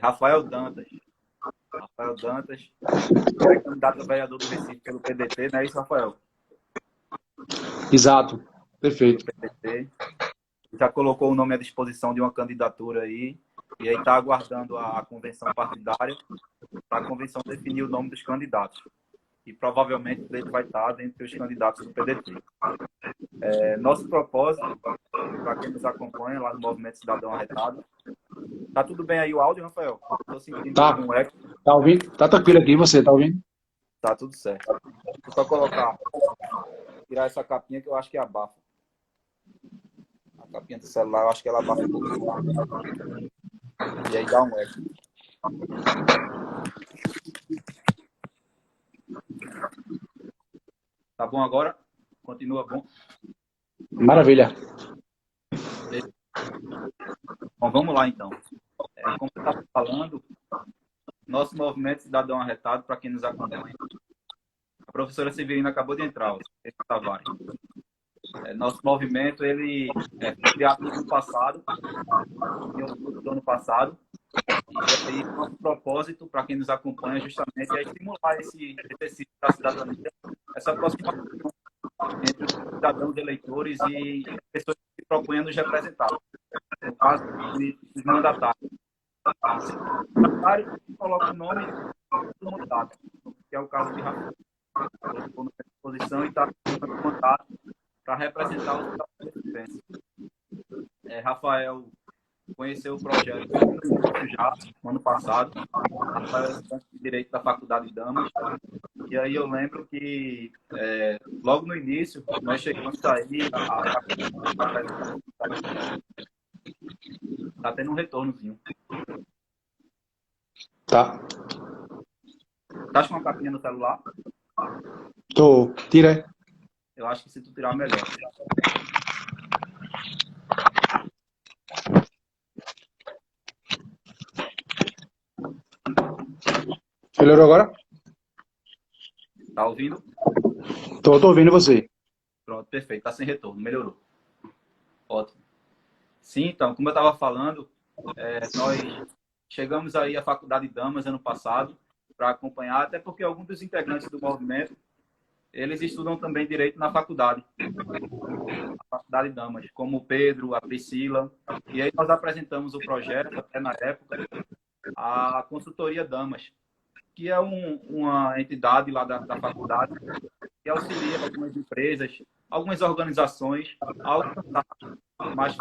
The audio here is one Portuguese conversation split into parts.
Rafael Dantas. Rafael Dantas, é candidato a vereador do Recife pelo PDT, não é isso, Rafael? Exato, Pelo perfeito. PDT. Já colocou o nome à disposição de uma candidatura aí, e aí está aguardando a convenção partidária para a convenção definir o nome dos candidatos. E provavelmente ele vai estar entre os candidatos do PDT. Nosso propósito, para quem nos acompanha lá no Movimento Cidadão Arretado, tá tudo bem aí o áudio, Rafael? Estou sentindo Tá, um eco, tá ouvindo? Tá tranquilo aqui, você tá ouvindo? tá tudo certo. Vou só tirar essa capinha que eu acho que abafa. A capinha do celular, eu acho que ela abafa um pouquinho. E aí dá um eco. Tá bom agora? Continua bom? Maravilha. Bom, vamos lá então. Como eu estava falando, nosso Movimento Cidadão Arretado, para quem nos acompanha, a professora Severina acabou de entrar, o Tavares. Nosso movimento, ele foi criado no ano passado, em outubro do ano passado, e aí nosso propósito, para quem nos acompanha, justamente é estimular esse exercício da cidadania, essa aproximação entre os cidadãos eleitores e as pessoas que se propõem a nos representar. No caso, os mandatários. Se o mandatário coloca o nome do mandato, que é o caso de Rafael, colocou na disposição e está no mandato para representar os cidadãos. Rafael conheceu o projeto já no ano passado. Rafael é estudante de Direito da Faculdade de Damas. E aí eu lembro que, logo no início, nós chegamos aí a tá tendo um retornozinho. Tá. Tá com uma capinha no celular? Tô. Tira. Eu acho que se tu tirar, melhor. Melhorou agora? Tá ouvindo? Tô ouvindo você. Pronto, perfeito. Tá sem retorno, melhorou. Ótimo. Sim, então, como eu estava falando, nós chegamos aí à Faculdade de Damas ano passado para acompanhar, até porque alguns dos integrantes do movimento, eles estudam também Direito na faculdade, a Faculdade de Damas, como o Pedro, a Priscila, e aí nós apresentamos o projeto, até na época, a Consultoria Damas, que é uma entidade lá da faculdade que auxilia algumas empresas, algumas organizações a alcançar mais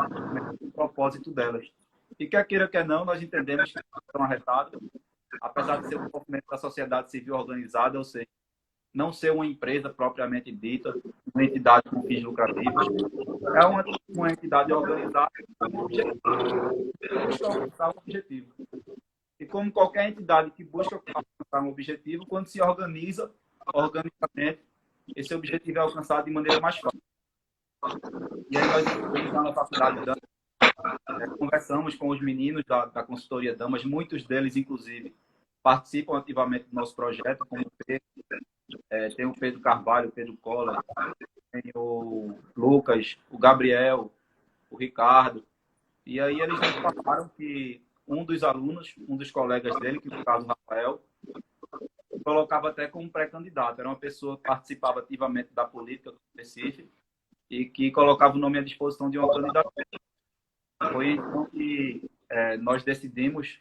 o propósito delas. E quer queira, quer não, nós entendemos que estão arretados, apesar de ser um movimento da sociedade civil organizada, ou seja, não ser uma empresa propriamente dita, uma entidade com fins lucrativos, é uma entidade organizada com um objetivo, busca alcançar um objetivo. E como qualquer entidade que busca alcançar um objetivo, quando se organiza organicamente, esse objetivo é alcançado de maneira mais fácil. E aí nós estamos lá na faculdade conversamos com os meninos da consultoria Damas, muitos deles, inclusive, participam ativamente do nosso projeto, como o Pedro, tem o Pedro Carvalho, o Pedro Cola, tem o Lucas, o Gabriel, o Ricardo. E aí eles nos falaram que um dos alunos, um dos colegas dele, que no caso o Rafael, colocava até como pré-candidato. Era uma pessoa que participava ativamente da política do Recife e que colocava o nome à disposição de uma candidatura. Foi então que nós decidimos,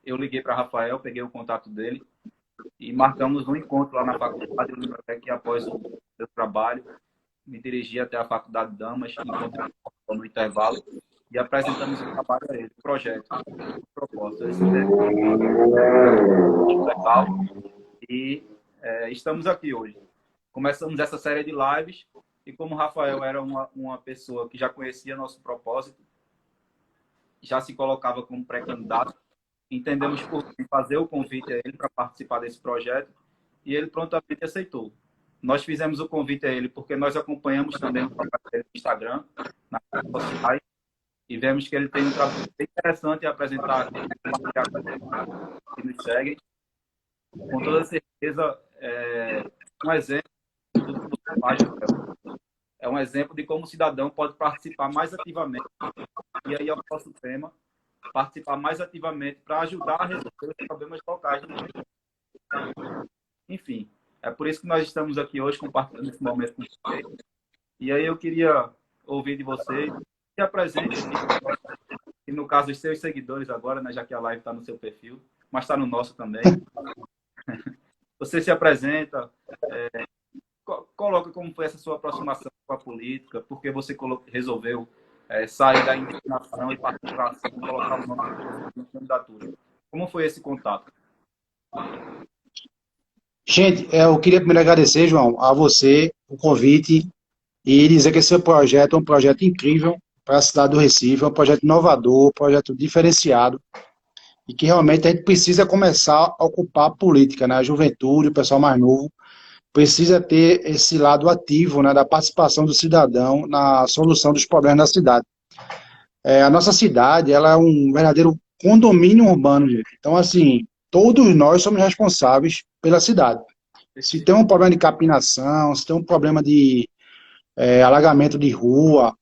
eu liguei para Rafael, peguei o contato dele e marcamos um encontro lá na faculdade. Eu lembro até que após o meu trabalho, me dirigi até a Faculdade de Damas, encontramos no intervalo e apresentamos o trabalho a ele, o projeto, o propósito. Esse legal e estamos aqui hoje. Começamos essa série de lives e como o Rafael era uma pessoa que já conhecia nosso propósito, já se colocava como pré-candidato, entendemos por fazer o convite a ele para participar desse projeto e ele prontamente aceitou. Nós fizemos o convite a ele porque nós acompanhamos também o trabalho dele no Instagram, nas redes sociais, e vemos que ele tem um trabalho bem interessante a apresentar aqui, que nos seguem. Com toda certeza, um exemplo de tudo que você faz, é um exemplo de como o cidadão pode participar mais ativamente. E aí é o nosso tema, participar mais ativamente para ajudar a resolver os problemas locais. Enfim, é por isso que nós estamos aqui hoje compartilhando esse momento com vocês. E aí eu queria ouvir de vocês, se apresente aqui, e no caso os seus seguidores agora, né, já que a live está no seu perfil, mas está no nosso também. Você se apresenta, coloca como foi essa sua aproximação com a política, porque você resolveu sair da indignação e partir para colocar o nome na candidatura. Como foi esse contato? Gente, eu queria primeiro agradecer, João, a você, o convite, e dizer que esse projeto é um projeto incrível para a cidade do Recife, é um projeto inovador, um projeto diferenciado, e que realmente a gente precisa começar a ocupar a política, né? A juventude, o pessoal mais novo, precisa ter esse lado ativo, né, da participação do cidadão na solução dos problemas da cidade. A nossa cidade, ela é um verdadeiro condomínio urbano, gente. Então, assim, todos nós somos responsáveis pela cidade. Se tem um problema de capinação, se tem um problema de alagamento de rua,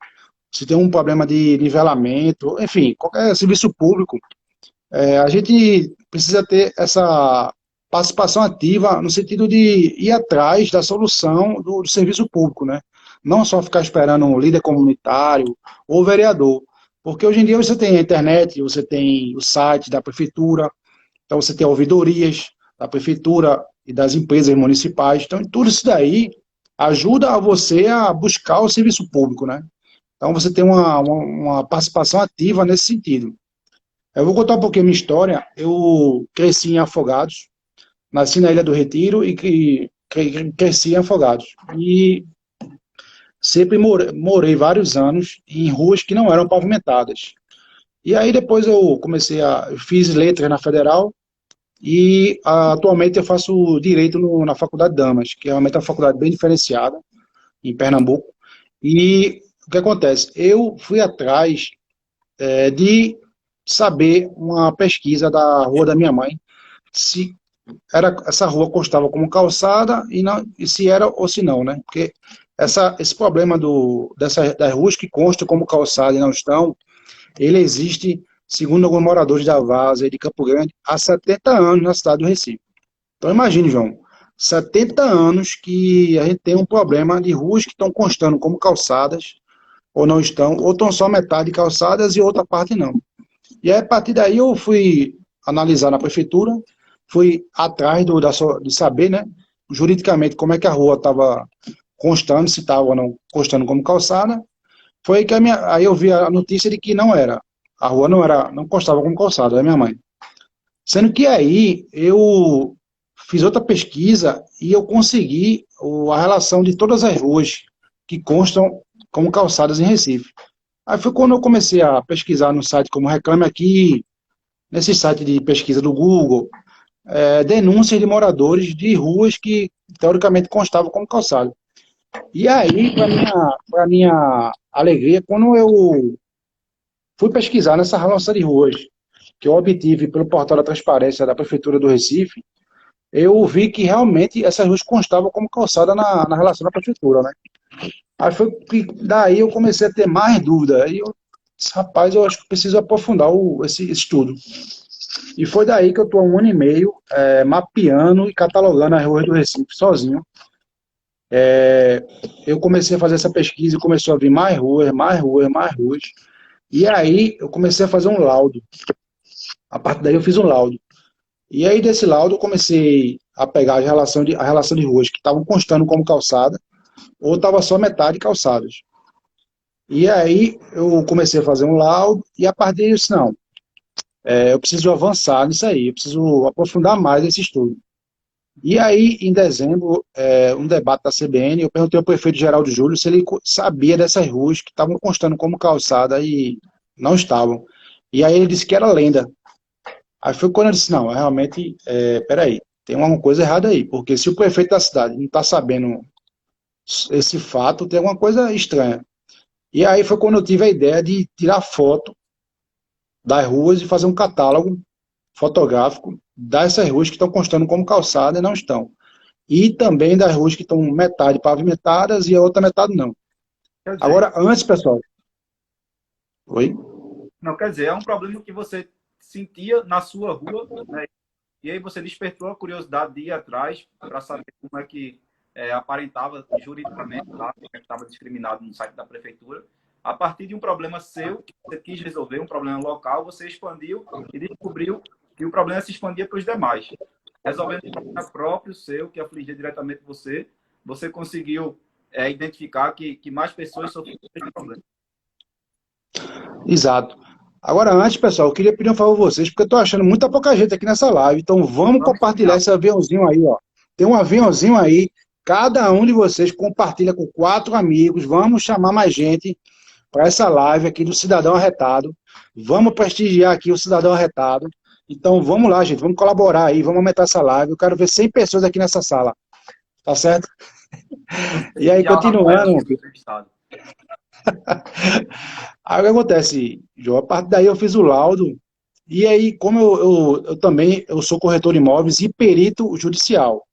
se tem um problema de nivelamento, enfim, qualquer serviço público, a gente precisa ter essa participação ativa no sentido de ir atrás da solução do serviço público, né? Não só ficar esperando um líder comunitário ou vereador, porque hoje em dia você tem a internet, você tem o site da prefeitura, então você tem ouvidorias da prefeitura e das empresas municipais, então tudo isso daí ajuda a você a buscar o serviço público, né? Então você tem uma participação ativa nesse sentido. Eu vou contar um pouquinho a minha história. Eu cresci em Afogados, nasci na Ilha do Retiro e cresci em Afogados. E sempre morei vários anos em ruas que não eram pavimentadas. E aí depois eu fiz letras na Federal e atualmente eu faço direito na Faculdade Damas, que é realmente uma faculdade bem diferenciada em Pernambuco. E o que acontece? Eu fui atrás de saber uma pesquisa da rua da minha mãe, se essa rua constava como calçada e se era ou se não, né? Porque esse problema das ruas que constam como calçada e não estão, ele existe, segundo alguns moradores da Várzea e de Campo Grande, há 70 anos na cidade do Recife. Então imagine, João, 70 anos que a gente tem um problema de ruas que estão constando como calçadas, ou não estão, ou estão só metade calçadas e outra parte não. E aí, a partir daí eu fui analisar na prefeitura, fui atrás de saber, né, juridicamente como é que a rua estava constando, se estava ou não constando como calçada. Foi que aí eu vi a notícia de que não era. A rua não constava como calçada, da minha mãe. Sendo que aí eu fiz outra pesquisa e eu consegui a relação de todas as ruas que constam como calçadas em Recife. Aí foi quando eu comecei a pesquisar no site como Reclame Aqui, nesse site de pesquisa do Google, denúncias de moradores de ruas que teoricamente constavam como calçada. E aí, para minha alegria, quando eu fui pesquisar nessa relação de ruas, que eu obtive pelo portal da transparência da Prefeitura do Recife, eu vi que realmente essas ruas constavam como calçada na relação da Prefeitura, né? Aí foi que daí eu comecei a ter mais dúvida. Aí eu disse, rapaz, eu acho que preciso aprofundar esse estudo. E foi daí que eu estou há 1 ano e meio mapeando e catalogando as ruas do Recife sozinho. Eu comecei a fazer essa pesquisa e começou a vir mais ruas, mais ruas, mais ruas. E aí eu comecei a fazer um laudo. A partir daí eu fiz um laudo. E aí desse laudo eu comecei a pegar a relação de ruas que estavam constando como calçada ou estava só metade calçadas. E aí eu comecei a fazer um laudo e a partir disso, não, eu preciso avançar nisso aí, eu preciso aprofundar mais esse estudo. E aí, em dezembro, um debate da CBN, eu perguntei ao prefeito Geraldo Júlio se ele sabia dessas ruas que estavam constando como calçada e não estavam. E aí ele disse que era lenda. Aí foi quando eu disse, não, realmente, peraí, tem uma coisa errada aí, porque se o prefeito da cidade não está sabendo esse fato, tem alguma coisa estranha. E aí foi quando eu tive a ideia de tirar foto das ruas e fazer um catálogo fotográfico dessas ruas que estão constando como calçada e não estão. E também das ruas que estão metade pavimentadas e a outra metade não. Quer dizer, Agora, antes, pessoal... Oi? Não, quer dizer, é um problema que você sentia na sua rua, né? E aí você despertou a curiosidade de ir atrás para saber como é que aparentava juridicamente, tá? Como é que estava discriminado no site da prefeitura. A partir de um problema seu, que você quis resolver, um problema local, você expandiu e descobriu que o problema se expandia para os demais. Resolvendo um problema próprio seu, que afligia diretamente você, você conseguiu identificar que mais pessoas sofriam desse problema. Exato. Agora, antes, pessoal, eu queria pedir um favor a vocês, porque eu tô achando muita pouca gente aqui nessa live, então vamos Vamos compartilhar caminhar. esse aviãozinho aí, ó. Tem um aviãozinho aí, cada um de vocês compartilha com 4 amigos, vamos chamar mais gente para essa live aqui do Cidadão Arretado, vamos prestigiar aqui o Cidadão Arretado, então vamos lá, gente, vamos colaborar aí, vamos aumentar essa live, eu quero ver 100 pessoas aqui nessa sala, tá certo? E aí, E a Rafaela, continuando, entrevistado. aí o que acontece, João? A partir daí eu fiz o laudo, e aí, como eu também eu sou corretor de imóveis e perito judicial,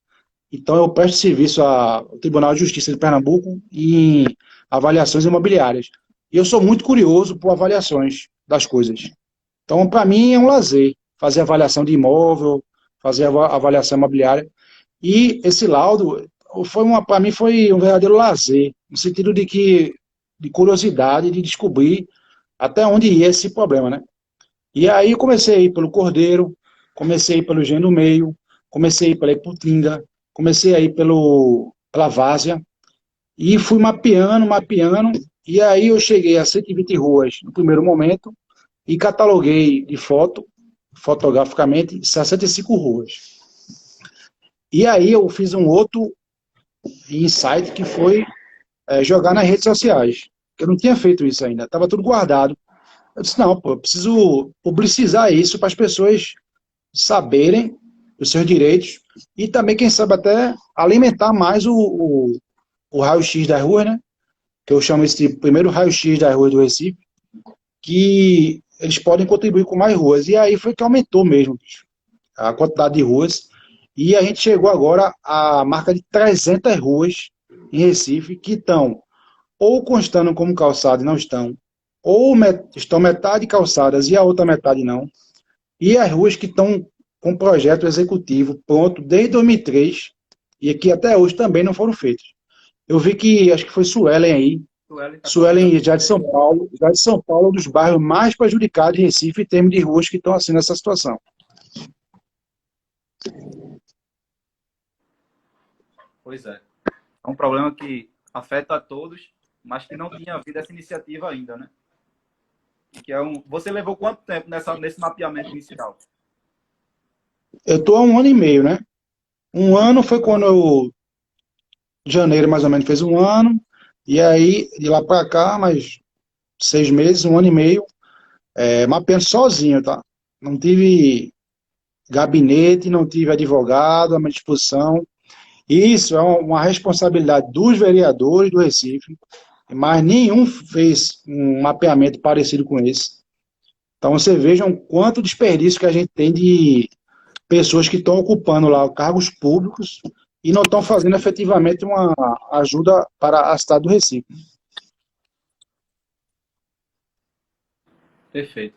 então eu presto serviço ao Tribunal de Justiça de Pernambuco em avaliações imobiliárias. E eu sou muito curioso por avaliações das coisas. Então, para mim, é um lazer fazer avaliação de imóvel, fazer avaliação imobiliária. E esse laudo, para mim, foi um verdadeiro lazer, no sentido de curiosidade, de descobrir até onde ia esse problema, né? E aí eu comecei a ir pelo Cordeiro, comecei a ir pelo Engenho do Meio, comecei a ir pela Iputinga, comecei a ir pela Várzea, e fui mapeando, e aí eu cheguei a 120 ruas no primeiro momento, e cataloguei de fotograficamente, 65 ruas. E aí eu fiz um outro insight que foi jogar nas redes sociais, que eu não tinha feito isso ainda, estava tudo guardado. Eu disse, não, pô, eu preciso publicizar isso para as pessoas saberem os seus direitos e também, quem sabe, até alimentar mais o raio-x das ruas, né? Que eu chamo esse tipo, primeiro raio-x das ruas do Recife, que eles podem contribuir com mais ruas. E aí foi que aumentou mesmo, bicho, a quantidade de ruas. E a gente chegou agora à marca de 300 ruas em Recife que estão ou constando como calçadas e não estão, ou estão metade calçadas e a outra metade não. E as ruas que estão com projeto executivo pronto desde 2003 e que até hoje também não foram feitas. Eu vi que, acho que foi Suelen aí, Suelen já de São Paulo, um dos bairros mais prejudicados de Recife em termos de ruas que estão assim nessa situação. Pois é. É um problema que afeta a todos, mas que não tinha havido essa iniciativa ainda, né? Que Você levou quanto tempo nesse mapeamento inicial? Eu estou há 1 ano e meio, né? 1 ano foi quando janeiro mais ou menos fez 1 ano, e aí de lá para cá, mais 6 meses, 1 ano e meio, mapeando sozinho, tá? Não tive gabinete, não tive advogado à minha disposição. Isso é uma responsabilidade dos vereadores do Recife, mas nenhum fez um mapeamento parecido com esse. Então você veja o quanto desperdício que a gente tem de pessoas que estão ocupando lá cargos públicos e não estão fazendo efetivamente uma ajuda para a cidade do Recife. Perfeito.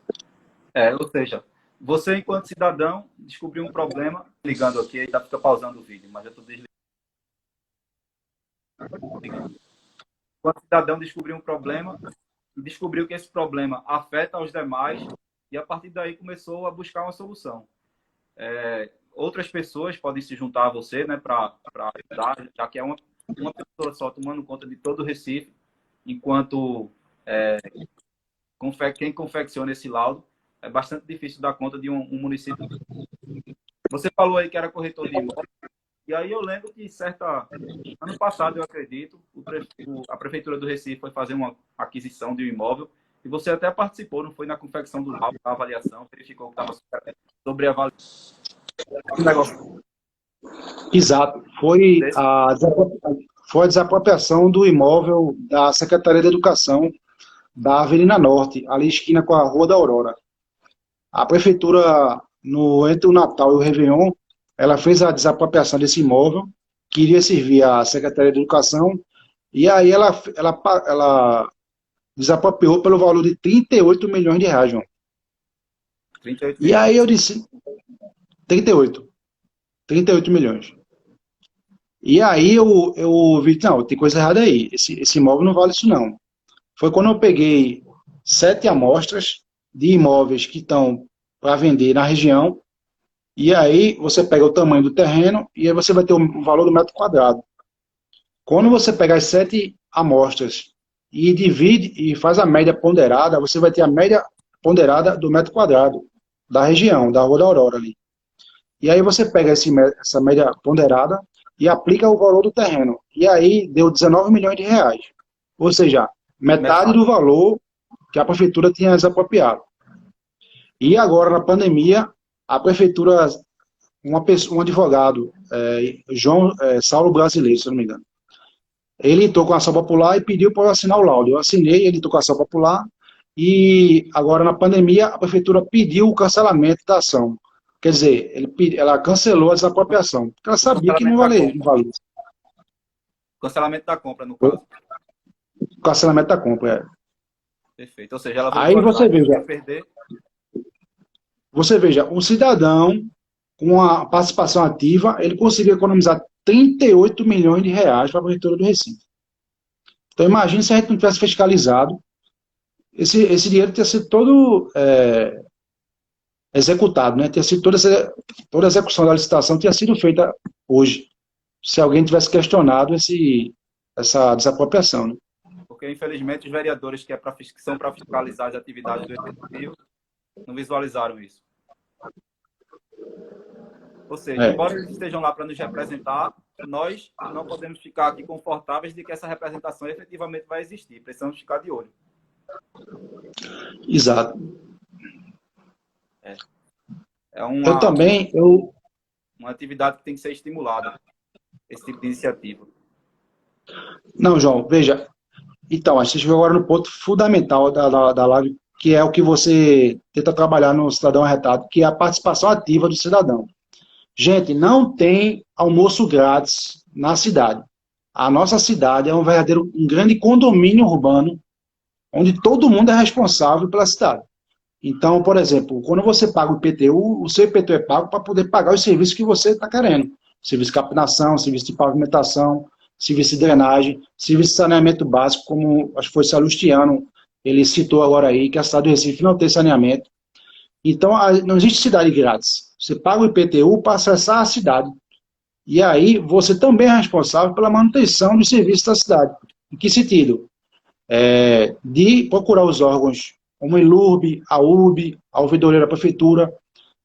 Ou seja, você, enquanto cidadão, descobriu um problema, ligando aqui, ainda fica pausando o vídeo, mas já estou desligando. Enquanto cidadão, descobriu um problema, e descobriu que esse problema afeta os demais, e a partir daí começou a buscar uma solução. Outras pessoas podem se juntar a você, né, para ajudar, já que é uma pessoa só tomando conta de todo o Recife, enquanto quem confecciona esse laudo, é bastante difícil dar conta de um município. Você falou aí que era corretor de imóveis, e aí eu lembro que ano passado, eu acredito, a Prefeitura do Recife foi fazer uma aquisição de um imóvel, e você até participou, não foi, na confecção do laudo, da avaliação, verificou que estava sobre a avaliação. Exato. Foi a desapropriação do imóvel da Secretaria de Educação da Avenida Norte, ali esquina com a Rua da Aurora. A prefeitura, entre o Natal e o Réveillon, ela fez a desapropriação desse imóvel, que iria servir à Secretaria de Educação, e aí ela desapropriou pelo valor de 38 milhões de reais, João. 38 E milhões. aí eu disse, 38, 38 milhões. E aí eu vi, não, tem coisa errada aí, esse imóvel não vale isso não. Foi quando eu peguei 7 amostras de imóveis que estão para vender na região, e aí você pega o tamanho do terreno e aí você vai ter o valor do metro quadrado. Quando você pega as 7 amostras e divide e faz a média ponderada, você vai ter a média ponderada do metro quadrado da região, da Rua da Aurora ali. E aí você pega essa média ponderada e aplica o valor do terreno. E aí deu 19 milhões de reais. Ou seja, metade Metade. do valor que a prefeitura tinha desapropriado. E agora, na pandemia, a prefeitura, um advogado, Saulo Brasileiro, se não me engano, ele entrou com a ação popular e pediu para eu assinar o laudo. Eu assinei, ele entrou com a ação popular e agora, na pandemia, a prefeitura pediu o cancelamento da ação. Quer dizer, ela cancelou a desapropriação, porque ela O sabia que não cancelamento da valia. Não compra. valia. O cancelamento da compra, no caso. O cancelamento da compra. Perfeito. Ou seja, ela voltou Aí atrás. Ia perder. você veja, um cidadão com a participação ativa, ele conseguiu economizar 38 milhões de reais para a prefeitura do Recife. Então, imagine se a gente não tivesse fiscalizado, esse dinheiro teria sido todo executado, né? Teria sido toda a execução da licitação tinha sido feita hoje, se alguém tivesse questionado essa desapropriação, né? Porque, infelizmente, os vereadores que são para fiscalizar as atividades do executivo não visualizaram isso. Ou seja, embora eles estejam lá para nos representar, nós não podemos ficar aqui confortáveis de que essa representação efetivamente vai existir. Precisamos ficar de olho. Exato. É uma atividade que tem que ser estimulada, esse tipo de iniciativa. Não, João, veja. Então, a gente chegou agora no ponto fundamental da live, que é o que você tenta trabalhar no Cidadão Arretado, que é a participação ativa do cidadão. Gente, não tem almoço grátis na cidade. A nossa cidade é um grande condomínio urbano, onde todo mundo é responsável pela cidade. Então, por exemplo, quando você paga o IPTU, o seu IPTU é pago para poder pagar os serviços que você está querendo. Serviço de capinação, serviço de pavimentação, serviço de drenagem, serviço de saneamento básico, como acho que foi o Salustiano, ele citou agora aí, que a cidade do Recife não tem saneamento. Então, não existe cidade grátis. Você paga o IPTU para acessar a cidade. E aí, você também é responsável pela manutenção dos serviços da cidade. Em que sentido? De procurar os órgãos como a ILURB, a URB, a ouvidoria da prefeitura,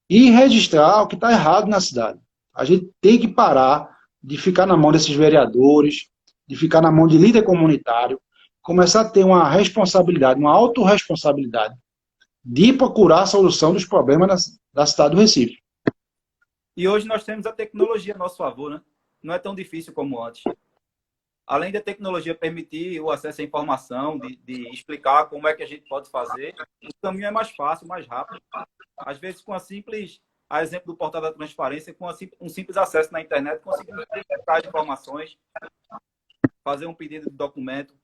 e registrar o que está errado na cidade. A gente tem que parar de ficar na mão desses vereadores, de ficar na mão de líder comunitário, começar a ter uma responsabilidade, uma autorresponsabilidade, de procurar a solução dos problemas da cidade do Recife. E hoje nós temos a tecnologia a nosso favor, né? Não é tão difícil como antes. Além da tecnologia permitir o acesso à informação, de explicar como é que a gente pode fazer, o caminho é mais fácil, mais rápido. Às vezes, a exemplo do portal da transparência, com um simples acesso na internet, conseguimos verificar informações, fazer um pedido de documento.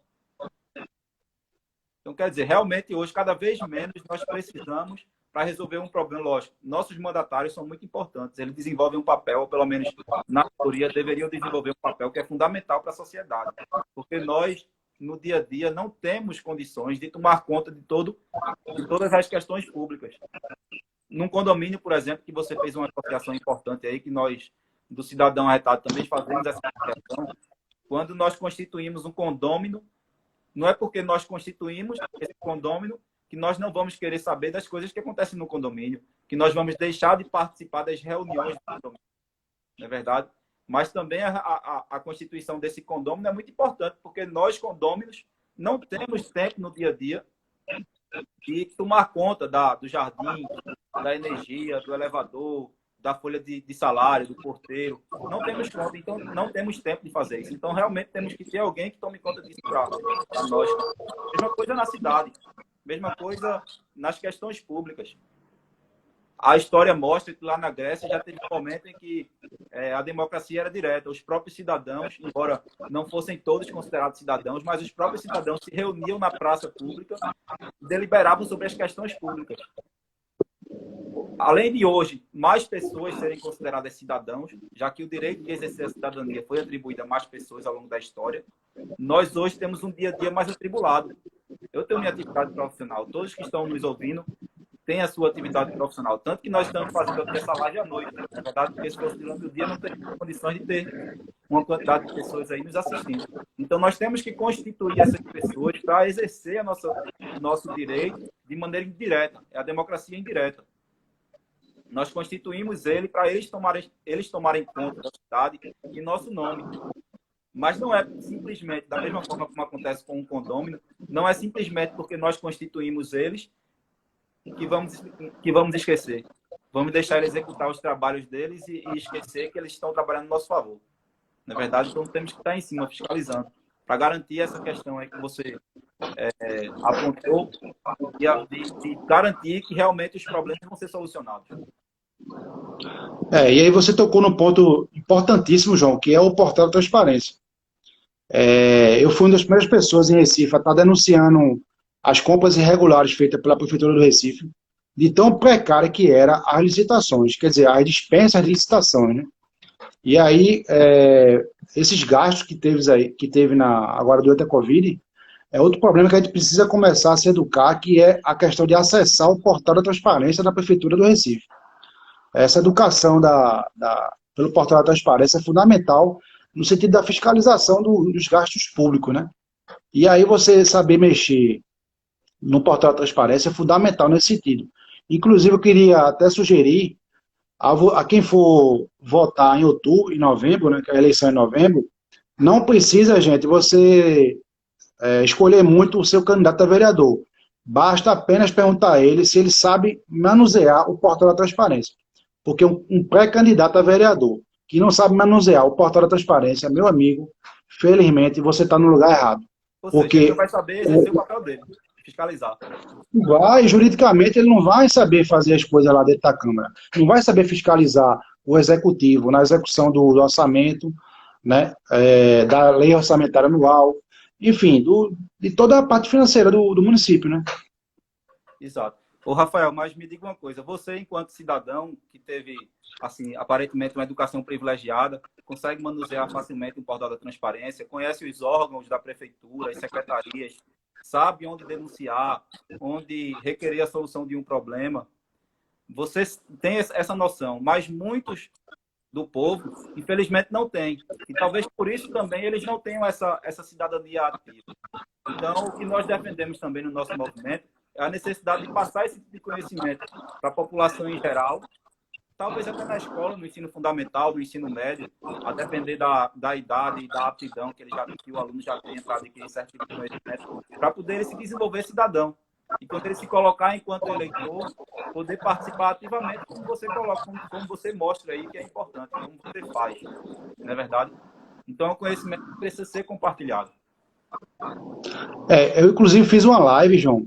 Então, quer dizer, realmente hoje, cada vez menos, nós precisamos para resolver um problema. Lógico, nossos mandatários são muito importantes. Eles desenvolvem um papel, ou pelo menos na teoria, deveriam desenvolver um papel que é fundamental para a sociedade. Porque nós, no dia a dia, não temos condições de tomar conta de todas as questões públicas. Num condomínio, por exemplo, que você fez uma associação importante aí, que nós, do Cidadão Arretado, também fazemos essa associação. Quando nós constituímos um condômino, não é porque nós constituímos esse condômino que nós não vamos querer saber das coisas que acontecem no condomínio, que nós vamos deixar de participar das reuniões do condomínio, não é verdade? Mas também a constituição desse condômino é muito importante, porque nós, condôminos, não temos tempo no dia a dia de tomar conta do jardim, da energia, do elevador, da folha de salário, do porteiro. Não temos conta, então não temos tempo de fazer isso. Então, realmente, temos que ter alguém que tome conta disso para nós. Mesma coisa na cidade. Mesma coisa nas questões públicas. A história mostra que lá na Grécia já teve um momento em que a democracia era direta. Os próprios cidadãos, embora não fossem todos considerados cidadãos, mas os próprios cidadãos se reuniam na praça pública e deliberavam sobre as questões públicas. Além de hoje, mais pessoas serem consideradas cidadãos, já que o direito de exercer a cidadania foi atribuído a mais pessoas ao longo da história, nós hoje temos um dia a dia mais atribulado. Eu tenho minha atividade profissional, todos que estão nos ouvindo têm a sua atividade profissional, tanto que nós estamos fazendo aqui essa live à noite, na verdade, porque se fosse durante o dia não teria condições de ter uma quantidade de pessoas aí nos assistindo. Então nós temos que constituir essas pessoas para exercer nosso direito de maneira indireta, é a democracia indireta. Nós constituímos ele para eles tomarem conta da cidade em nosso nome. Mas não é simplesmente, da mesma forma como acontece com um condômino, não é simplesmente porque nós constituímos eles que vamos esquecer. Vamos deixar eles executar os trabalhos deles e esquecer que eles estão trabalhando no nosso favor. Na verdade, então temos que estar em cima, fiscalizando, para garantir essa questão aí que você apontou e garantir que realmente os problemas vão ser solucionados. E aí você tocou num ponto importantíssimo, João, que é o portal da transparência. Eu fui uma das primeiras pessoas em Recife a estar denunciando as compras irregulares feitas pela Prefeitura do Recife, de tão precária que eram as licitações, quer dizer, as dispensas de licitações, né? E aí, esses gastos que teve agora durante a Covid, é outro problema que a gente precisa começar a se educar, que é a questão de acessar o portal da transparência da Prefeitura do Recife. Essa educação pelo portal da transparência é fundamental no sentido da fiscalização dos gastos públicos, né? E aí você saber mexer no portal da transparência é fundamental nesse sentido. Inclusive, eu queria até sugerir a quem for votar em outubro, em novembro, né, que é a eleição é em novembro, não precisa, gente, você escolher muito o seu candidato a vereador. Basta apenas perguntar a ele se ele sabe manusear o portal da transparência. Porque um pré-candidato a vereador que não sabe manusear o portal da transparência, meu amigo, felizmente você está no lugar errado. Ou seja, ele vai saber exercer o papel dele, fiscalizar. Juridicamente, ele não vai saber fazer as coisas lá dentro da Câmara. Não vai saber fiscalizar o Executivo na execução do orçamento, né, da lei orçamentária anual, enfim, de toda a parte financeira do município, né? Exato. Ô, Rafael, mas me diga uma coisa, você, enquanto cidadão que teve, assim, aparentemente uma educação privilegiada, consegue manusear facilmente o portal da transparência, conhece os órgãos da prefeitura, as secretarias, sabe onde denunciar, onde requerer a solução de um problema. Você tem essa noção, mas muitos do povo, infelizmente, não têm. E talvez por isso também eles não tenham essa cidadania ativa. Então, o que nós defendemos também no nosso movimento é a necessidade de passar esse tipo de conhecimento para a população em geral, talvez até na escola, no ensino fundamental, no ensino médio, a depender da idade e da aptidão que o aluno já tem para adquirir certo tipo de conhecimento, para poder ele se desenvolver cidadão. E quando ele se colocar enquanto eleitor, poder participar ativamente, como você coloca, como você mostra aí, que é importante, como você faz. Não é verdade? Então, o conhecimento precisa ser compartilhado. Eu, inclusive, fiz uma live, João,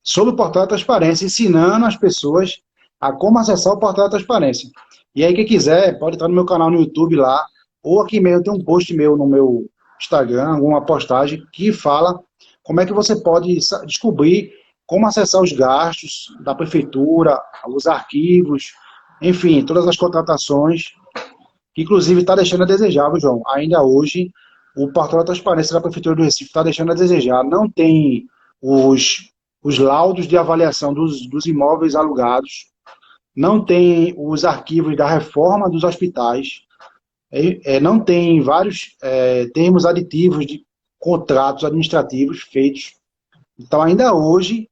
sobre o portal da transparência, ensinando as pessoas a como acessar o portal da transparência. E aí, quem quiser, pode entrar no meu canal no YouTube lá, ou aqui mesmo, tem um post meu no meu Instagram, alguma postagem, que fala como é que você pode descobrir como acessar os gastos da prefeitura, os arquivos, enfim, todas as contratações, que inclusive está deixando a desejar, João. Ainda hoje, o portal da transparência da Prefeitura do Recife está deixando a desejar. Não tem os laudos de avaliação dos imóveis alugados, não tem os arquivos da reforma dos hospitais, não tem vários termos aditivos de contratos administrativos feitos. Então, ainda hoje,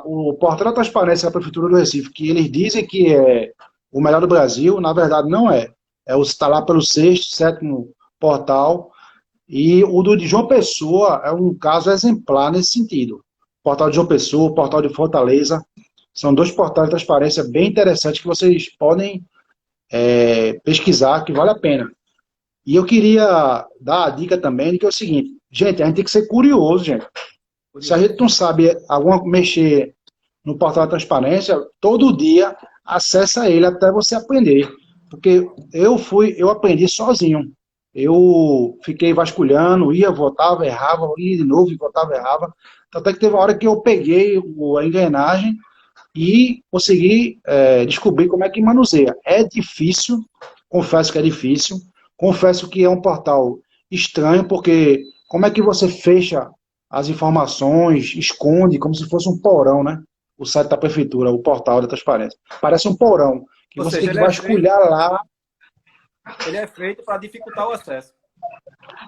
o portal da transparência da Prefeitura do Recife, que eles dizem que é o melhor do Brasil, na verdade não é. Está lá pelo 6º, 7º portal, e o de João Pessoa é um caso exemplar nesse sentido. O portal de João Pessoa, o portal de Fortaleza, são dois portais de transparência bem interessantes que vocês podem pesquisar, que vale a pena. E eu queria dar a dica também de que é o seguinte, gente, a gente tem que ser curioso, gente. Se a gente não sabe mexer no portal da transparência, todo dia acessa ele até você aprender. Porque eu aprendi sozinho. Eu fiquei vasculhando, ia, voltava, errava, ia de novo, voltava, errava. Até que teve uma hora que eu peguei a engrenagem e consegui descobrir como é que manuseia. É difícil, confesso que é difícil, confesso que é um portal estranho, porque como é que você fecha as informações, esconde, como se fosse um porão, né? O site da prefeitura, o portal da transparência. Parece um porão, que Ou você tem seja, que vasculhar lá. ele é feito para dificultar o acesso.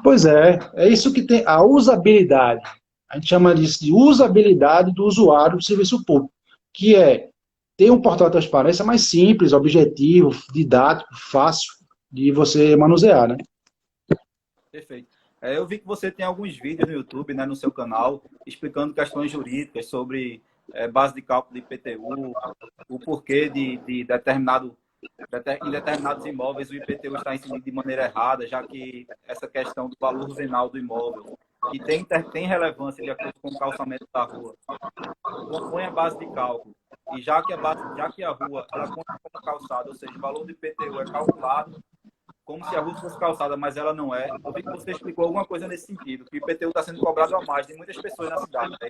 Pois é isso que tem, a usabilidade. A gente chama disso de usabilidade do usuário do serviço público, que é ter um portal de transparência mais simples, objetivo, didático, fácil de você manusear, né? Perfeito. Eu vi que você tem alguns vídeos no YouTube, né, no seu canal, explicando questões jurídicas sobre base de cálculo de IPTU, o porquê em determinados imóveis o IPTU está incidido de maneira errada, já que essa questão do valor venal do imóvel, que tem relevância de acordo com o calçamento da rua, compõe a base de cálculo. E já que a rua ela conta como calçada, ou seja, o valor do IPTU é calculado como se a rua fosse calçada, mas ela não é. Eu vi que você explicou alguma coisa nesse sentido, que o IPTU está sendo cobrado a mais de muitas pessoas na cidade. Né?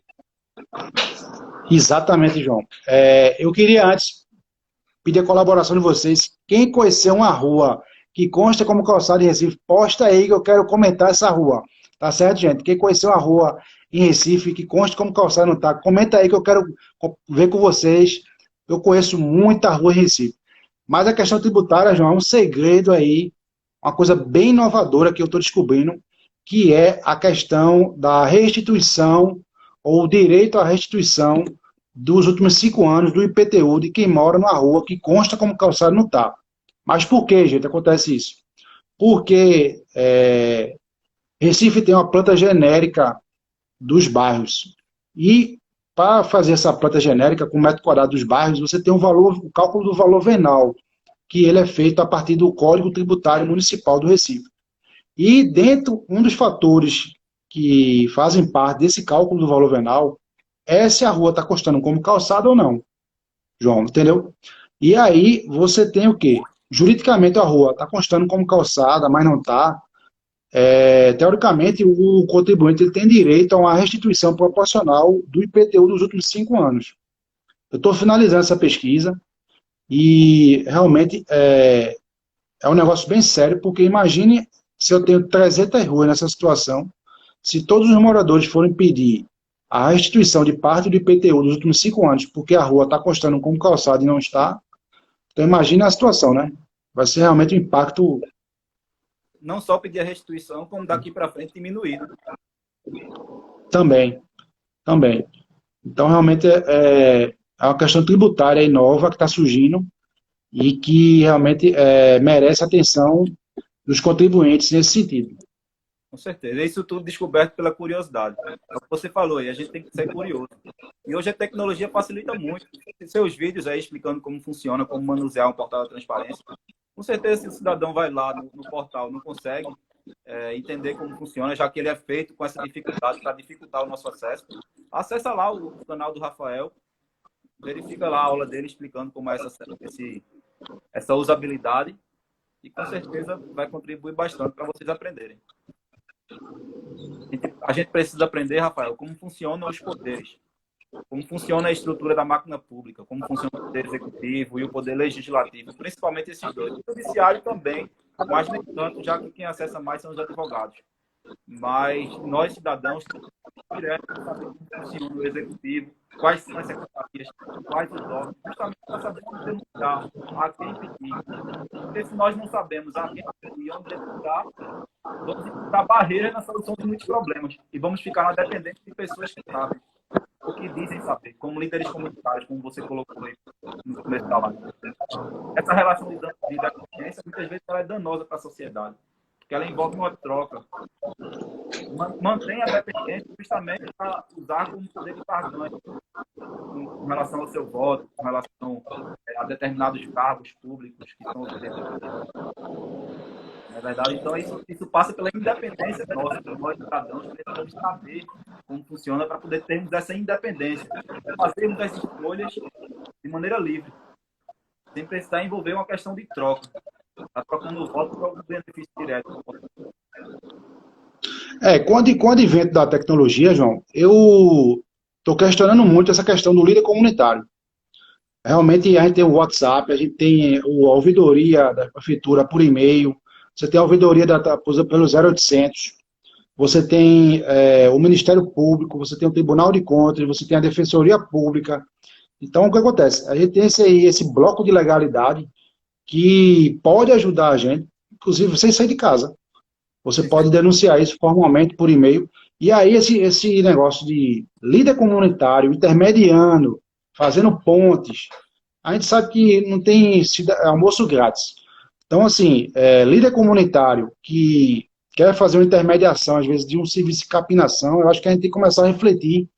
Exatamente, João. Eu queria antes pedir a colaboração de vocês. Quem conhecer uma rua que consta como calçada em Recife, posta aí que eu quero comentar essa rua. Tá certo, gente? Quem conhecer uma rua em Recife que consta como calçada não tá, comenta aí que eu quero ver com vocês. Eu conheço muita rua em Recife. Mas a questão tributária, João, é um segredo aí, uma coisa bem inovadora que eu estou descobrindo, que é a questão da restituição ou direito à restituição dos últimos 5 anos do IPTU de quem mora numa rua que consta como calçada no TAP. Mas por que, gente, acontece isso? Porque Recife tem uma planta genérica dos bairros. E para fazer essa planta genérica com o metro quadrado dos bairros, você tem o cálculo do valor venal, que ele é feito a partir do Código Tributário Municipal do Recife. E dentro, um dos fatores que fazem parte desse cálculo do valor venal é se a rua está custando como calçada ou não, João, entendeu? E aí você tem o quê? Juridicamente a rua está constando como calçada, mas não está. Teoricamente, o contribuinte ele tem direito a uma restituição proporcional do IPTU dos últimos 5 anos. Eu estou finalizando essa pesquisa e realmente é um negócio bem sério, porque imagine se eu tenho 300 ruas nessa situação, se todos os moradores forem pedir a restituição de parte do IPTU dos últimos 5 anos, porque a rua está constando como calçada e não está, então imagine a situação, né? Vai ser realmente um impacto. Não só pedir a restituição, como daqui para frente diminuir. Né? Também, também. Então, realmente é uma questão tributária aí nova que está surgindo e que realmente merece atenção dos contribuintes nesse sentido. Com certeza. Isso tudo descoberto pela curiosidade. É o que você falou aí, a gente tem que ser curioso. E hoje a tecnologia facilita muito. Seus vídeos aí explicando como funciona, como manusear um portal da transparência. Com certeza, se o cidadão vai lá no portal, não consegue entender como funciona, já que ele é feito com essa dificuldade para dificultar o nosso acesso, acessa lá o canal do Rafael, verifica lá a aula dele explicando como é essa usabilidade e com certeza vai contribuir bastante para vocês aprenderem. A gente precisa aprender, Rafael, como funcionam os poderes, como funciona a estrutura da máquina pública, como funciona o poder executivo e o poder legislativo, principalmente esses dois. O judiciário também, mas nem tanto, já que quem acessa mais são os advogados. Mas nós, cidadãos, temos direto para saber como funciona o executivo, quais são as secretarias, quais os órgãos, justamente para saber onde denunciar, a quem pedir. Porque se nós não sabemos a quem pedir e onde denunciar, vamos encontrar barreiras na solução de muitos problemas e vamos ficar na dependência de pessoas que sabem, o que dizem saber, como líderes comunitários, como você colocou aí no começo da live. Essa relação de dependência, muitas vezes, ela é danosa para a sociedade, porque ela envolve uma troca. Mantém a dependência justamente para usar como poder de barganha com relação ao seu voto, com relação a determinados cargos públicos que são oferecidos. Na verdade, então, isso passa pela independência nossa, nós cidadãos precisamos saber como funciona para poder termos essa independência, fazermos as escolhas de maneira livre, sem precisar envolver uma questão de troca. Está trocando o voto para o benefício direto. Com o advento da tecnologia, João, eu estou questionando muito essa questão do líder comunitário. Realmente, a gente tem o WhatsApp, a gente tem a ouvidoria da prefeitura por e-mail, você tem a ouvidoria pelo 0800, você tem o Ministério Público, você tem o Tribunal de Contas, você tem a Defensoria Pública. Então, o que acontece? A gente tem esse bloco de legalidade que pode ajudar a gente, inclusive sem sair de casa. Você pode denunciar isso formalmente por e-mail. E aí, esse negócio de líder comunitário, intermediando, fazendo pontes, a gente sabe que não tem almoço grátis. Então, assim, líder comunitário que quer fazer uma intermediação, às vezes, de um serviço de capinação, eu acho que a gente tem que começar a refletir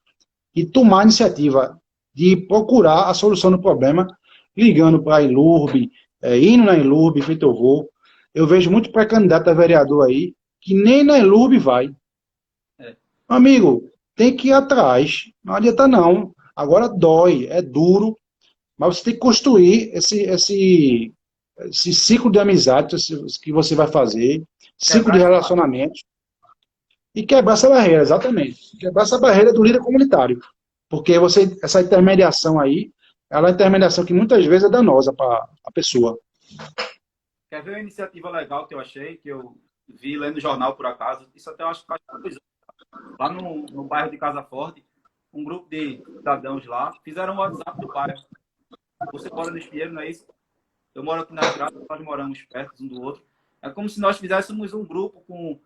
e tomar a iniciativa de procurar a solução do problema, ligando para a Enlurb, indo na Enlurb, feito eu vou. Eu vejo muito pré-candidato a vereador aí, que nem na Enlurb vai. Amigo, tem que ir atrás, não adianta não. Agora dói, é duro, mas você tem que construir esse ciclo de amizade que você vai fazer, ciclo de relacionamentos, e quebrar essa barreira, exatamente. Quebrar essa barreira do líder comunitário. Porque essa intermediação aí, ela é uma intermediação que muitas vezes é danosa para a pessoa. Quer ver uma iniciativa legal que eu achei, que eu vi lendo no jornal por acaso? Isso até eu acho que faz coisa. Lá no bairro de Casa Forte, um grupo de cidadãos lá fizeram um WhatsApp do bairro. Você mora no Espinheiro, não é isso? Eu moro aqui na Graça, nós moramos perto um do outro. É como se nós fizéssemos um grupo com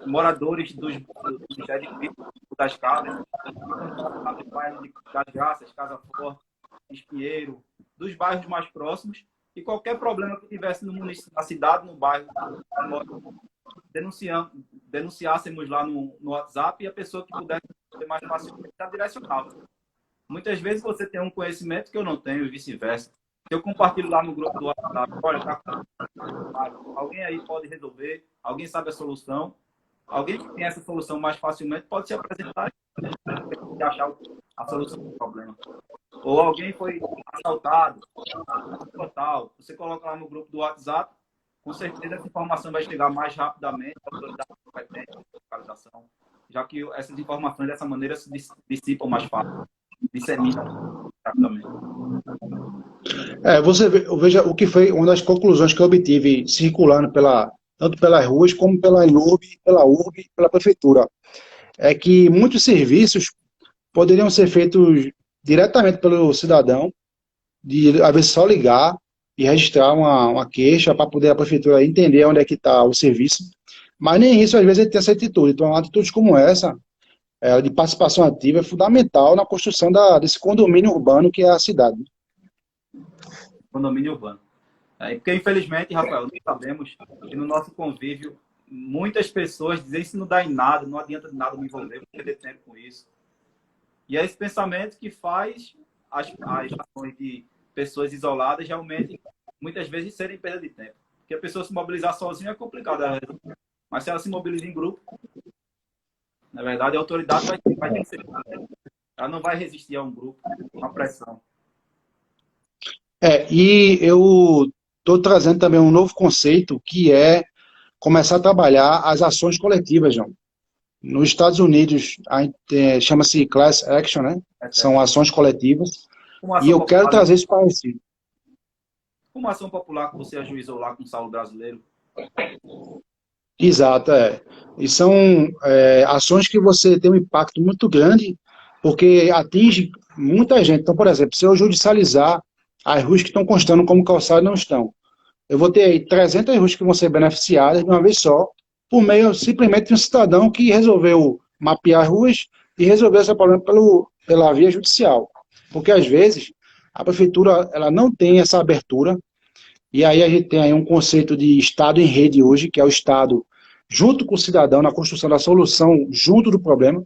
moradores dos edifícios das casas, do bairro das Graças, Casa Forte, Espinheiro, dos bairros mais próximos, e qualquer problema que tivesse no município, na cidade, no bairro, denunciássemos lá no WhatsApp, e a pessoa que pudesse ter mais facilmente está direcionada. Muitas vezes você tem um conhecimento que eu não tenho e vice-versa. Se eu compartilho lá no grupo do WhatsApp, olha, alguém aí pode resolver, alguém sabe a solução, alguém que tem essa solução mais facilmente pode se apresentar e achar a solução do problema. Ou alguém foi assaltado, total. Você coloca lá no grupo do WhatsApp, com certeza essa informação vai chegar mais rapidamente à autoridade competente de localização, já que essas informações dessa maneira se dissipam mais fácil, disseminam rapidamente. Veja o que foi uma das conclusões que eu obtive circulando tanto pelas ruas como pela Enlurb, pela URB, pela prefeitura. É que muitos serviços poderiam ser feitos diretamente pelo cidadão, às vezes só ligar e registrar uma queixa para poder a prefeitura entender onde é que está o serviço. Mas nem isso, às vezes, ele tem essa atitude. Então, atitudes como essa, de participação ativa, é fundamental na construção desse condomínio urbano que é a cidade. Condomínio urbano. Porque, infelizmente, Rafael, nós sabemos que no nosso convívio, muitas pessoas dizem que isso não dá em nada, não adianta de nada me envolver, vou perder tempo com isso. E é esse pensamento que faz as ações de pessoas isoladas realmente, muitas vezes, serem perda de tempo. Porque a pessoa se mobilizar sozinha é complicado, mas se ela se mobiliza em grupo, na verdade, a autoridade vai ter que ser. Ela não vai resistir a um grupo, a uma pressão. E eu estou trazendo também um novo conceito, que é começar a trabalhar as ações coletivas, João. Nos Estados Unidos, chama-se Class Action, né? São ações coletivas. E eu quero trazer isso para si. Uma ação popular que você ajuizou lá com o Saulo Brasileiro? Exato, E são ações que você tem um impacto muito grande, porque atinge muita gente. Então, por exemplo, se eu judicializar as ruas que estão constando como calçada não estão, eu vou ter aí 300 ruas que vão ser beneficiadas de uma vez só, por meio simplesmente de um cidadão que resolveu mapear as ruas e resolver esse problema pela via judicial. Porque, às vezes, a prefeitura ela não tem essa abertura, e aí a gente tem aí um conceito de Estado em rede hoje, que é o Estado junto com o cidadão na construção da solução junto do problema,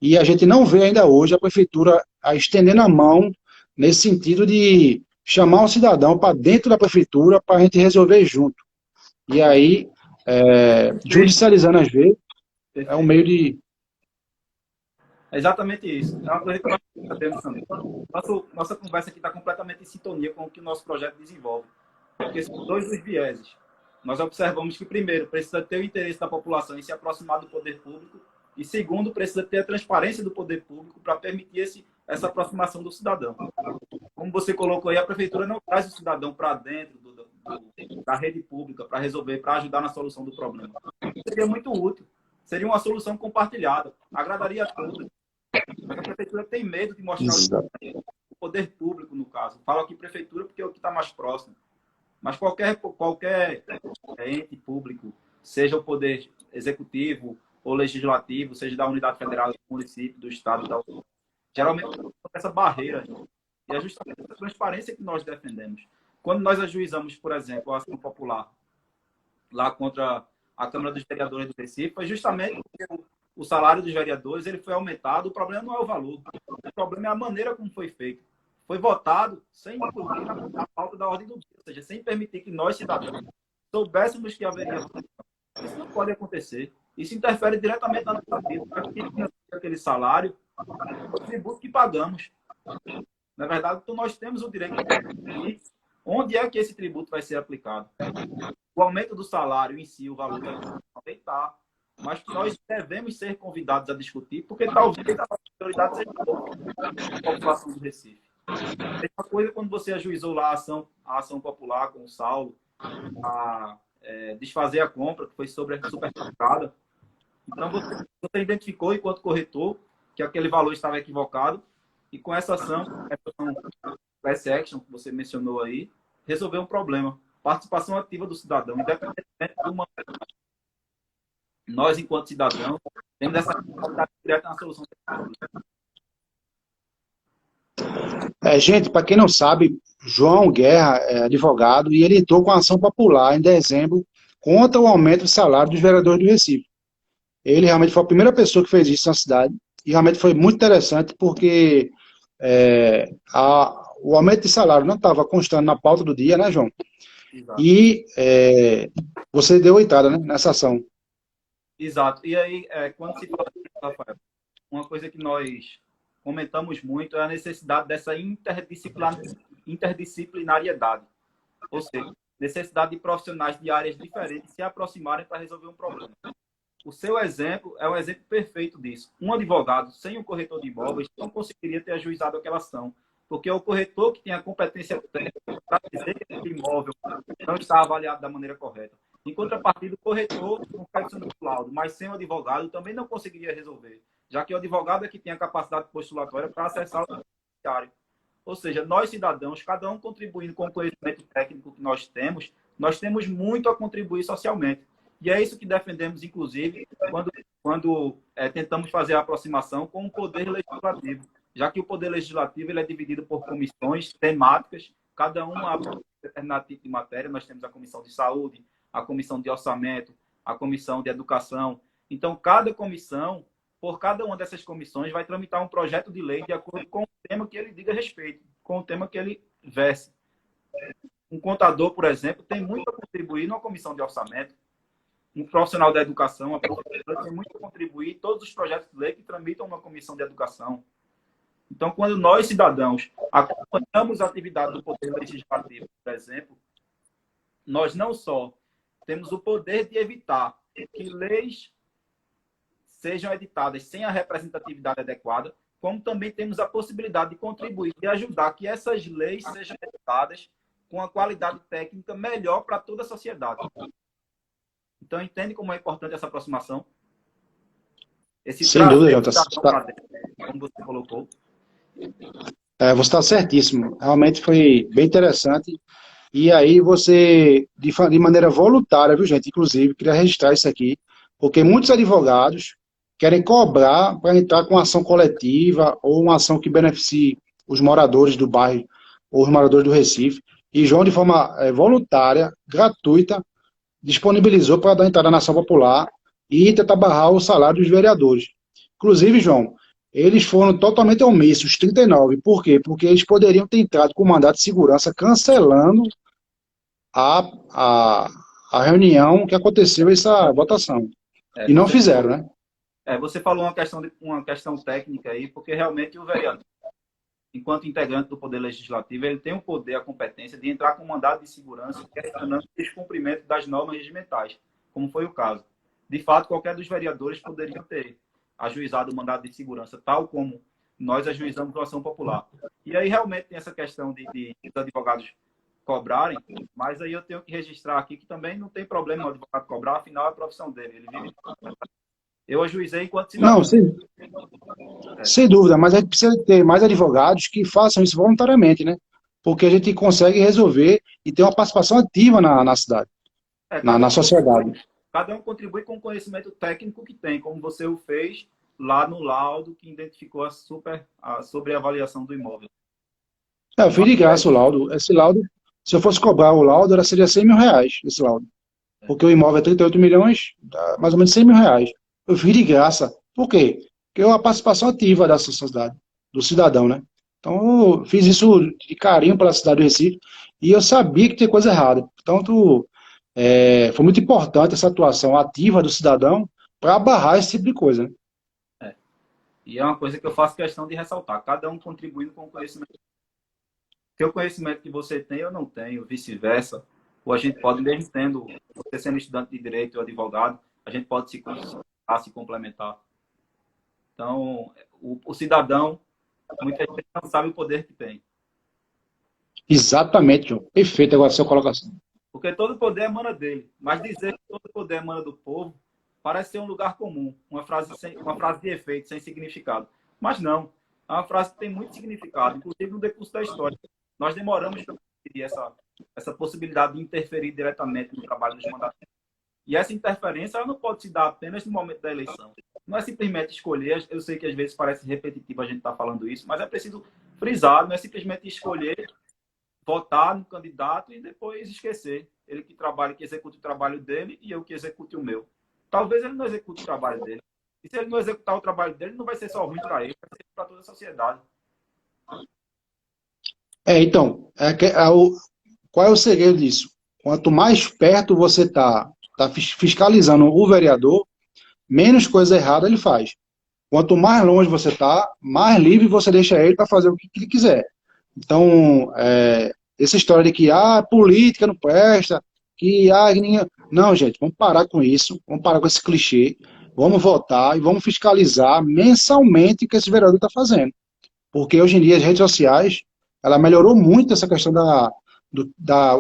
e a gente não vê ainda hoje a prefeitura estendendo a mão nesse sentido de chamar o cidadão para dentro da prefeitura para a gente resolver junto. E aí, judicializando às vezes, é um meio de... É exatamente isso. É uma coisa que nós temos também. Nossa conversa aqui está completamente em sintonia com o que o nosso projeto desenvolve. Porque são dois dos vieses. Nós observamos que, primeiro, precisa ter o interesse da população em se aproximar do poder público, e, segundo, precisa ter a transparência do poder público para permitir essa aproximação do cidadão. Como você colocou aí, a prefeitura não traz o cidadão para dentro da rede pública para resolver, para ajudar na solução do problema. Seria muito útil. Seria uma solução compartilhada. Agradaria a todos. Mas a prefeitura tem medo de mostrar o poder público, no caso. Falo aqui prefeitura porque é o que está mais próximo. Mas qualquer ente público, seja o poder executivo ou legislativo, seja da unidade federal, do município, do estado, geralmente tem essa barreira. E é justamente essa transparência que nós defendemos. Quando nós ajuizamos, por exemplo, a ação popular lá contra a Câmara dos Vereadores do Recife, foi justamente porque o salário dos vereadores ele foi aumentado. O problema não é o valor, o problema é a maneira como foi feito. Foi votado sem incluir na pauta da ordem do dia, ou seja, sem permitir que nós, cidadãos, soubéssemos que haveria votação. Isso não pode acontecer. Isso interfere diretamente na nossa vida. Aquele salário, o tributo que pagamos. Na verdade, então nós temos o direito de decidir onde é que esse tributo vai ser aplicado. O aumento do salário em si, o valor vai aumentar, mas que nós devemos ser convidados a discutir, porque talvez a nossa prioridade seja a população do Recife. Mesma coisa quando você ajuizou lá a ação popular com o Saulo, a desfazer a compra, que foi superfaturada. Então, você identificou, enquanto corretor, que aquele valor estava equivocado, e com essa ação class action, que você mencionou aí, resolver um problema. Participação ativa do cidadão, independente de uma... Nós, enquanto cidadãos, temos essa responsabilidade direta na solução desse problema. Gente, para quem não sabe, João Guerra é advogado e ele entrou com a ação popular em dezembro contra o aumento do salário dos vereadores do Recife. Ele realmente foi a primeira pessoa que fez isso na cidade e realmente foi muito interessante porque o aumento de salário não estava constando na pauta do dia, né, João? Exato. E você deu entrada, né, nessa ação. Exato. E aí, quando se fala, Rafael, uma coisa que nós comentamos muito é a necessidade dessa interdisciplinariedade. Ou seja, necessidade de profissionais de áreas diferentes se aproximarem para resolver um problema. O seu exemplo é um exemplo perfeito disso. Um advogado sem um corretor de imóveis não conseguiria ter ajuizado aquela ação, porque é o corretor que tem a competência técnica para dizer que aquele imóvel não está avaliado da maneira correta. Em contrapartida, o corretor não faz o laudo, mas sem o advogado também não conseguiria resolver, já que o advogado é que tem a capacidade postulatória para acessar o judiciário. Ou seja, nós cidadãos, cada um contribuindo com o conhecimento técnico que nós temos muito a contribuir socialmente. E é isso que defendemos, inclusive, quando tentamos fazer a aproximação com o Poder Legislativo, já que o Poder Legislativo ele é dividido por comissões temáticas, cada uma aborda um determinado tipo de matéria. Nós temos a Comissão de Saúde, a Comissão de Orçamento, a Comissão de Educação. Então, cada comissão, por cada uma dessas comissões, vai tramitar um projeto de lei de acordo com o tema que ele diga respeito, com o tema que ele verse. Um contador, por exemplo, tem muito a contribuir numa comissão de orçamento. Um profissional da educação, a professora, tem muito a contribuir em todos os projetos de lei que tramitam uma comissão de educação. Então, quando nós, cidadãos, acompanhamos a atividade do Poder Legislativo, por exemplo, nós não só temos o poder de evitar que leis sejam editadas sem a representatividade adequada, como também temos a possibilidade de contribuir e ajudar que essas leis sejam editadas com a qualidade técnica melhor para toda a sociedade. Então, entende como é importante essa aproximação? Sem dúvida, como você colocou. Você está certíssimo. Realmente foi bem interessante. E aí você, de maneira voluntária, viu, gente? Inclusive, queria registrar isso aqui, porque muitos advogados querem cobrar para entrar com ação coletiva ou uma ação que beneficie os moradores do bairro ou os moradores do Recife. E João, de forma voluntária, gratuita, disponibilizou para dar entrada na ação popular e tentar barrar o salário dos vereadores. Inclusive, João, eles foram totalmente omissos, os 39. Por quê? Porque eles poderiam ter entrado com mandato de segurança cancelando a reunião que aconteceu essa votação. E não fizeram, né? Você falou uma questão técnica aí, porque realmente o vereador, enquanto integrante do Poder Legislativo, ele tem o poder, a competência de entrar com mandado de segurança questionando o descumprimento das normas regimentais, como foi o caso. De fato, qualquer dos vereadores poderia ter ajuizado o mandado de segurança, tal como nós ajuizamos a ação popular. E aí realmente tem essa questão de os advogados cobrarem, mas aí eu tenho que registrar aqui que também não tem problema o advogado cobrar, afinal é a profissão dele. Ele vive... Eu ajuizei enquanto Não, cidadão. sem dúvida, mas a gente precisa ter mais advogados que façam isso voluntariamente, né? Porque a gente consegue resolver e ter uma participação ativa na cidade, Cada na um sociedade. contribui com o conhecimento técnico que tem, como você o fez lá no laudo que identificou a sobreavaliação do imóvel. Eu fiz de graça o laudo. Esse laudo, se eu fosse cobrar o laudo, seria R$ 100.000, esse laudo. Porque o imóvel é 38 milhões, dá mais ou menos R$ 100.000. Eu fiz de graça. Por quê? Porque é uma participação ativa da sociedade, do cidadão, né? Então, eu fiz isso de carinho pela cidade do Recife e eu sabia que tinha coisa errada. Portanto, foi muito importante essa atuação ativa do cidadão para barrar esse tipo de coisa, né? E é uma coisa que eu faço questão de ressaltar. Cada um contribuindo com o conhecimento. Que o conhecimento que você tem, eu não tenho, vice-versa. Ou a gente pode, mesmo tendo, você sendo estudante de direito ou advogado, a gente pode se complementar. Então, o cidadão, muitas vezes, não sabe o poder que tem. Exatamente, João. Perfeito agora a sua colocação. Porque todo poder emana dele. Mas dizer que todo poder emana do povo parece ser um lugar comum, uma frase de efeito, sem significado. Mas não. É uma frase que tem muito significado, inclusive no decurso da história. Nós demoramos para conseguir essa possibilidade de interferir diretamente no trabalho dos mandatos. E essa interferência ela não pode se dar apenas no momento da eleição. Não é simplesmente escolher, eu sei que às vezes parece repetitivo a gente estar falando isso, mas é preciso frisar, não é simplesmente escolher, votar no candidato e depois esquecer. Ele que trabalha, que execute o trabalho dele e eu que execute o meu. Talvez ele não execute o trabalho dele. E se ele não executar o trabalho dele, não vai ser só ruim para ele, vai ser para toda a sociedade. Então, qual é o segredo disso? Quanto mais perto você tá fiscalizando o vereador, menos coisa errada ele faz. Quanto mais longe você está, mais livre você deixa ele para fazer o que ele quiser. Então, essa história de que política não presta, que ninguém... Não, gente, vamos parar com isso, vamos parar com esse clichê, vamos votar e vamos fiscalizar mensalmente o que esse vereador está fazendo. Porque hoje em dia as redes sociais, ela melhorou muito essa questão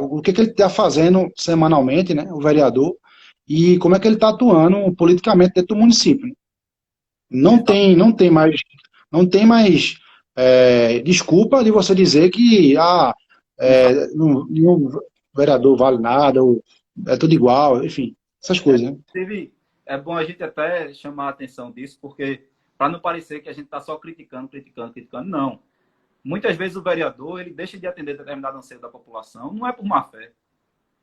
o que ele está fazendo semanalmente, né, o vereador, e como é que ele está atuando politicamente dentro do município. Não tem mais desculpa de você dizer que nenhum vereador vale nada, ou é tudo igual, enfim, essas coisas, né? Inclusive, é bom a gente até chamar a atenção disso, porque para não parecer que a gente está só criticando, não. Muitas vezes o vereador ele deixa de atender determinado anseio da população, não é por má fé,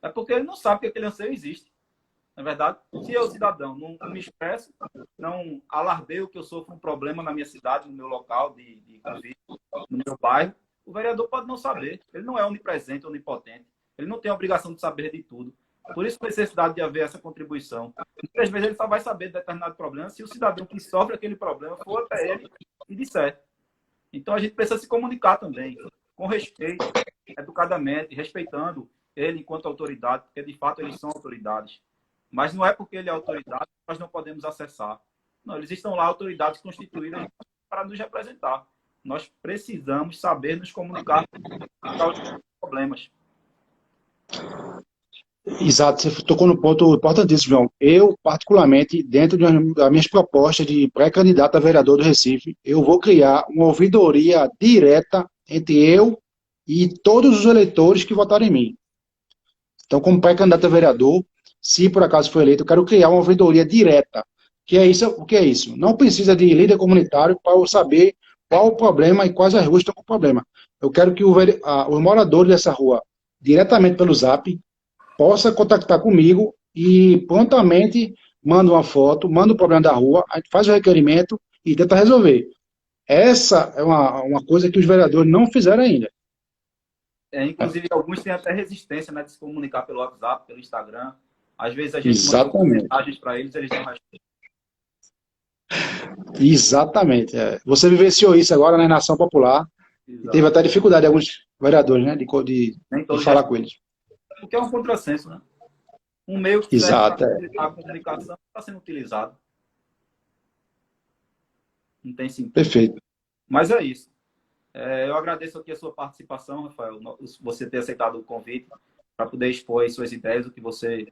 é porque ele não sabe que aquele anseio existe. Na verdade, se eu, cidadão, não me expresso, não alardeio que eu sofro um problema na minha cidade, no meu local de convívio, no meu bairro, o vereador pode não saber. Ele não é onipresente, onipotente. Ele não tem a obrigação de saber de tudo. Por isso a necessidade de haver essa contribuição. Muitas vezes ele só vai saber de determinado problema se o cidadão que sofre aquele problema for até ele e disser. Então a gente precisa se comunicar também, com respeito, educadamente, respeitando ele enquanto autoridade, porque de fato eles são autoridades. Mas não é porque ele é autoridade que nós não podemos acessar. Não, eles estão lá, autoridades constituídas para nos representar. Nós precisamos saber nos comunicar com os problemas. Exato, você tocou no ponto importantíssimo, João. Eu, particularmente, dentro das minhas propostas de pré-candidato a vereador do Recife, eu vou criar uma ouvidoria direta entre eu e todos os eleitores que votaram em mim. Então, como pré-candidato a vereador, se por acaso for eleito, eu quero criar uma ouvidoria direta. O que é isso? Não precisa de líder comunitário para eu saber qual o problema e quais as ruas estão com o problema. Eu quero que os moradores dessa rua, diretamente pelo Zap, possa contactar comigo e prontamente manda uma foto, manda o problema da rua, a gente faz o requerimento e tenta resolver. Essa é uma coisa que os vereadores não fizeram ainda. Inclusive, alguns têm até resistência, né, de se comunicar pelo WhatsApp, pelo Instagram. Às vezes a gente Exatamente. manda mensagens para eles, eles não respondem. Exatamente. Você vivenciou isso agora, né, na Ação Popular e teve Exato. até dificuldade alguns vereadores, né, Nem de todos já falar com estão. eles. Porque é um contrassenso, né? Um meio que serve para Exato, facilitar a comunicação está sendo utilizado. Não tem sentido. perfeito. Mas é isso. Eu agradeço aqui a sua participação, Rafael, você ter aceitado o convite para poder expor aí suas ideias, o que você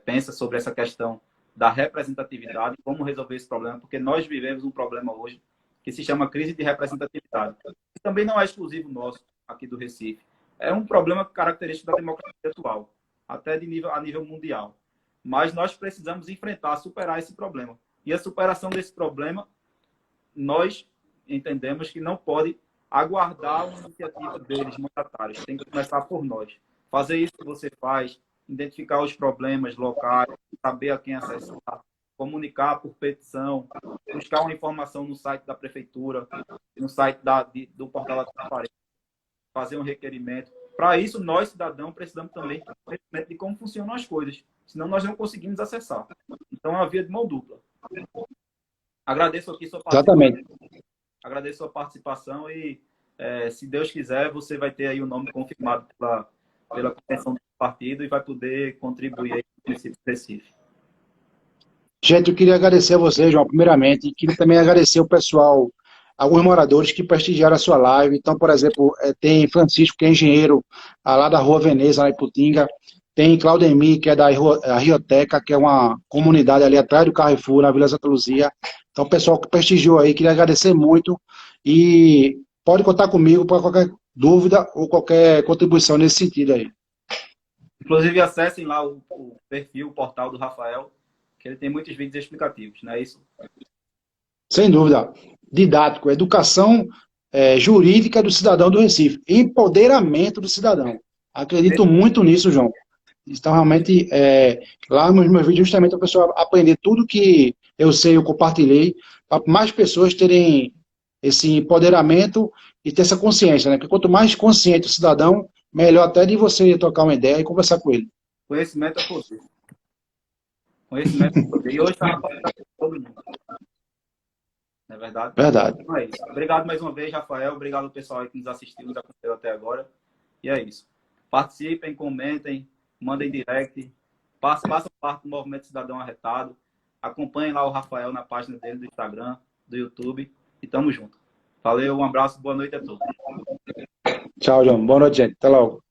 pensa sobre essa questão da representatividade, como resolver esse problema, porque nós vivemos um problema hoje que se chama crise de representatividade. E também não é exclusivo nosso, aqui do Recife. É um problema característico da democracia atual, até a nível mundial. Mas nós precisamos enfrentar, superar esse problema. E a superação desse problema, nós entendemos que não pode aguardar uma iniciativa deles, mandatários. Tem que começar por nós. Fazer isso que você faz, identificar os problemas locais, saber a quem acessar, comunicar por petição, buscar uma informação no site da prefeitura, no site do portal da transparência, fazer um requerimento. Para isso, nós, cidadãos, precisamos também ter conhecimento de como funcionam as coisas, senão nós não conseguimos acessar. Então, é uma via de mão dupla. Agradeço aqui sua participação. Exatamente. Agradeço a sua participação e, se Deus quiser, você vai ter aí o nome confirmado pela convenção do partido e vai poder contribuir aí com o município de Recife. Gente, eu queria agradecer a você, João, primeiramente, e queria também agradecer o pessoal, alguns moradores que prestigiaram a sua live. Então, por exemplo, tem Francisco, que é engenheiro, lá da Rua Veneza, lá em Putinga. Tem Claudemir, que é da Rioteca, que é uma comunidade ali atrás do Carrefour, na Vila Santa Luzia. Então, o pessoal que prestigiou aí, queria agradecer muito. E pode contar comigo para qualquer dúvida ou qualquer contribuição nesse sentido aí. Inclusive, acessem lá o perfil, o portal do Rafael, que ele tem muitos vídeos explicativos, não é isso? Sem dúvida. Didático, educação jurídica do cidadão do Recife. Empoderamento do cidadão. Acredito muito nisso, João. Então, realmente, lá nos meus vídeos, justamente a pessoa aprender tudo que eu sei, eu compartilhei, para mais pessoas terem esse empoderamento e ter essa consciência, né? Porque quanto mais consciente o cidadão, melhor até de você trocar uma ideia e conversar com ele. Conhecimento é poder. Conhecimento é poder. E hoje está na porta de todo mundo. Não é verdade? Verdade. Então é isso. Obrigado mais uma vez, Rafael. Obrigado ao pessoal aí que nos assistiu, nos acompanhou até agora. E é isso. Participem, comentem, mandem direct, façam parte do Movimento Cidadão Arretado. Acompanhem lá o Rafael na página dele do Instagram, do YouTube. E tamo junto. Valeu, um abraço, boa noite a todos. Tchau, João. Boa noite, gente. Até logo.